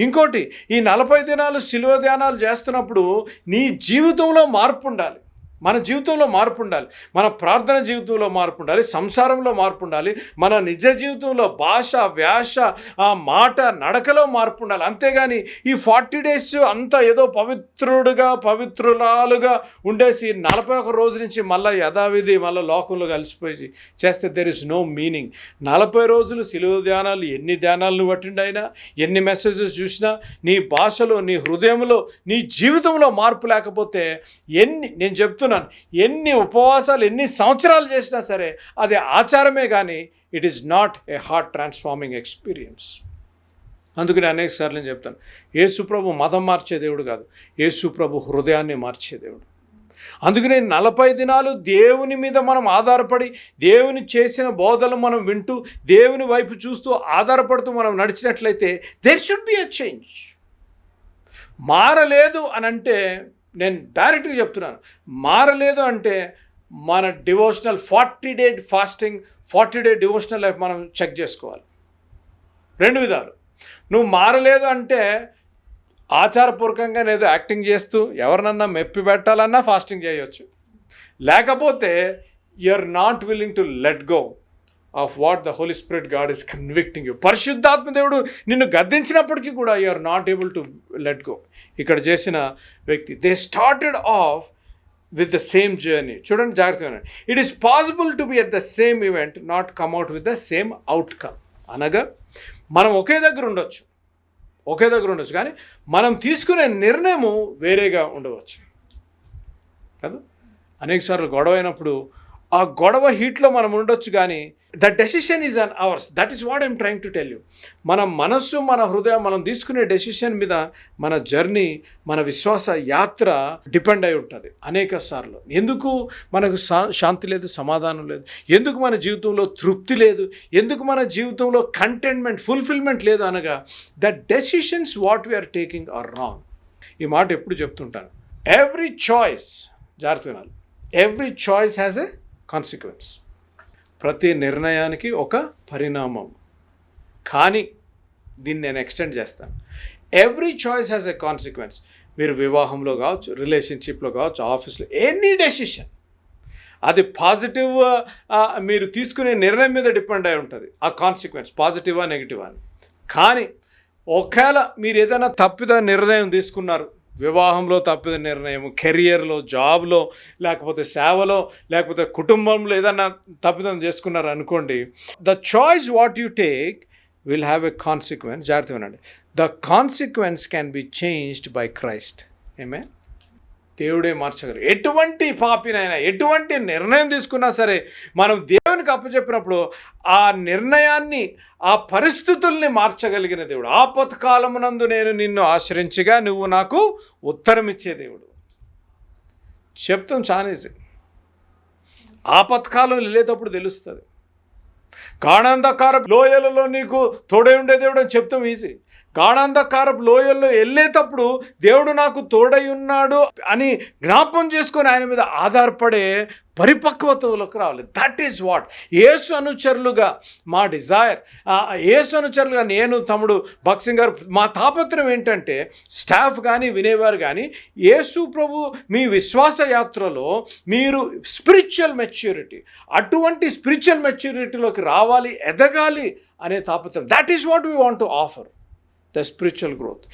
ఇంకోటి, ఈ 40 దినాలు శిలువ ధ్యానాలు చేస్తున్నప్పుడు నీ జీవితంలో మార్పు ఉండాలి. మన జీవితంలో మార్పు ఉండాలి. మన ప్రార్థన జీవితంలో మార్పు ఉండాలి. సంసారంలో మార్పు ఉండాలి. మన నిజ జీవితంలో భాష, వ్యాస, మాట, నడకలో మార్పు ఉండాలి. అంతేగాని ఈ 40 days అంతా ఏదో పవిత్రురాలుగా ఉండేసి 41 రోజు నుంచి మళ్ళీ యథావిధి మళ్ళీ లోకంలో కలిసిపోయి చేస్తే దెర్ ఇస్ నో మీనింగ్. 40 రోజులు సిలువ ధ్యానాలు, ఎన్ని ధ్యానాలను పట్టిండైనా, ఎన్ని మెసేజెస్ చూసినా, నీ భాషలో, నీ హృదయంలో, నీ జీవితంలో మార్పు లేకపోతే నేను చెప్తున్నాను, ఎన్ని ఉపవాసాలు, ఎన్ని సంవత్సరాలు చేసినా సరే అది ఆచారమే కానీ it is not a heart transforming experience. అందుకని అనేక సార్లు నేను చెప్తాను, యేసుప్రభు మతం మార్చే దేవుడు కాదు, యేసుప్రభు హృదయాన్ని మార్చే దేవుడు. అందుకనే 40 దినాలు దేవుని మీద మనం ఆధారపడి, దేవుని చేసిన బోధలు మనం వింటూ, దేవుని వైపు చూస్తూ ఆధారపడుతూ మనం నడిచినట్లయితే there should be a change. మారలేదు అని అంటే, నేను డైరెక్ట్గా చెప్తున్నాను, మారలేదు అంటే మన devotional 40 day fasting, 40 day devotional life మనం చెక్ చేసుకోవాలి. 2 విధాలు. నువ్వు మారలేదు అంటే ఆచారపూర్వకంగా ఏదో యాక్టింగ్ చేస్తూ ఎవరినన్నా మెప్పి పెట్టాలన్నా ఫాస్టింగ్ చేయొచ్చు. లేకపోతే you are not willing to let go of what the Holy Spirit God is convicting you. పరిశుద్ధాత్మ దేవుడు నిన్ను గద్దించినప్పటికీ కూడా you are not able to let go. ఇక్కడ చేసిన వ్యక్తి, they started off with the same journey. చూడండి జాగ్రత్తగా, it is possible to be at the same event, not come out with the same outcome. అనగా మనం ఒకే దగ్గర ఉండొచ్చు కానీ మనం తీసుకునే నిర్ణయము వేరేగా ఉండవచ్చు కదా. అనేకసార్లు గొడవ అయినప్పుడు ఆ గొడవ హీట్లో మనం ఉండొచ్చు కానీ the decision is an hours. That is what I'm trying to tell you. మన మనస్సు, మన హృదయం, మనం తీసుకునే డెసిషన్ మీద మన జర్నీ, మన విశ్వాస యాత్ర డిపెండ్ అయి ఉంటుంది అనేక సార్లు. ఎందుకు మనకు శాంతి లేదు, సమాధానం లేదు, ఎందుకు మన జీవితంలో తృప్తి లేదు, ఎందుకు మన జీవితంలో కంటెంట్మెంట్, ఫుల్ఫిల్మెంట్ లేదు అనగా the decisions what we are taking are wrong. ఈ మాట ఎప్పుడు చెప్తుంటాను. ఎవ్రీ చాయిస్, జాగ్రత్తగా, every choice has a consequence. ప్రతి నిర్ణయానికి ఒక పరిణామం. కానీ దీన్ని నేను ఎక్స్టెండ్ చేస్తాను. Every choice has a consequence. మీరు వివాహంలో కావచ్చు, రిలేషన్షిప్లో కావచ్చు, ఆఫీస్లో, ఎనీ డెసిషన్ అది పాజిటివ్, మీరు తీసుకునే నిర్ణయం మీద డిపెండ్ అయి ఉంటుంది ఆ కాన్సిక్వెన్స్, పాజిటివా నెగిటివా అని. కానీ ఒకవేళ మీరు ఏదైనా తప్పిద నిర్ణయం తీసుకున్నారు, వివాహంలో తప్పిద నిర్ణయం, కెరియర్లో, జాబ్లో, లేకపోతే సేవలో, లేకపోతే కుటుంబంలో ఏదన్నా తప్పిదం చేసుకున్నారు అనుకోండి, the choice what you take will have a consequence. జాగ్రత్తగా ఉండండి. The consequence can be changed by Christ. ఏమే, దేవుడే మార్చగలరు. ఎటువంటి పాపినైనా, ఎటువంటి నిర్ణయం తీసుకున్నా సరే మనం దేవునికి అప్పచెప్పినప్పుడు ఆ నిర్ణయాన్ని, ఆ పరిస్థితుల్ని మార్చగలిగిన దేవుడు. ఆపత్కాలమునందు నేను నిన్ను ఆశ్రయించగా నువ్వు నాకు ఉత్తరం ఇచ్చే దేవుడు. చెప్తాం చాలా ఈజీ. ఆపత్కాలం వెళ్ళేటప్పుడు తెలుస్తుంది. గాఢాంధకారపు లోయలలో నీకు తోడై ఉండే దేవుడు అని చెప్తాం ఈజీ. గాఢాంధకారపు లోయల్లో వెళ్ళేటప్పుడు దేవుడు నాకు తోడై ఉన్నాడు అని జ్ఞాపం చేసుకొని ఆయన మీద ఆధారపడే పరిపక్వతలోకి రావాలి. దట్ ఈజ్ వాట్ యేసు అనుచరులుగా మా డిజైర్. యేసు అనుచరులుగా నేను, తమ్ముడు భక్సింగ్ గారు, మా తాపత్రయం ఏంటంటే స్టాఫ్ కానీ వినేవారు కానీ యేసు ప్రభు మీ విశ్వాస యాత్రలో మీరు స్పిరిచువల్ మెచ్యూరిటీ, అటువంటి స్పిరిచువల్ మెచ్యూరిటీలోకి రావాలి, ఎదగాలి అనే తాపత్రయం. That is what we want to offer, the spiritual growth.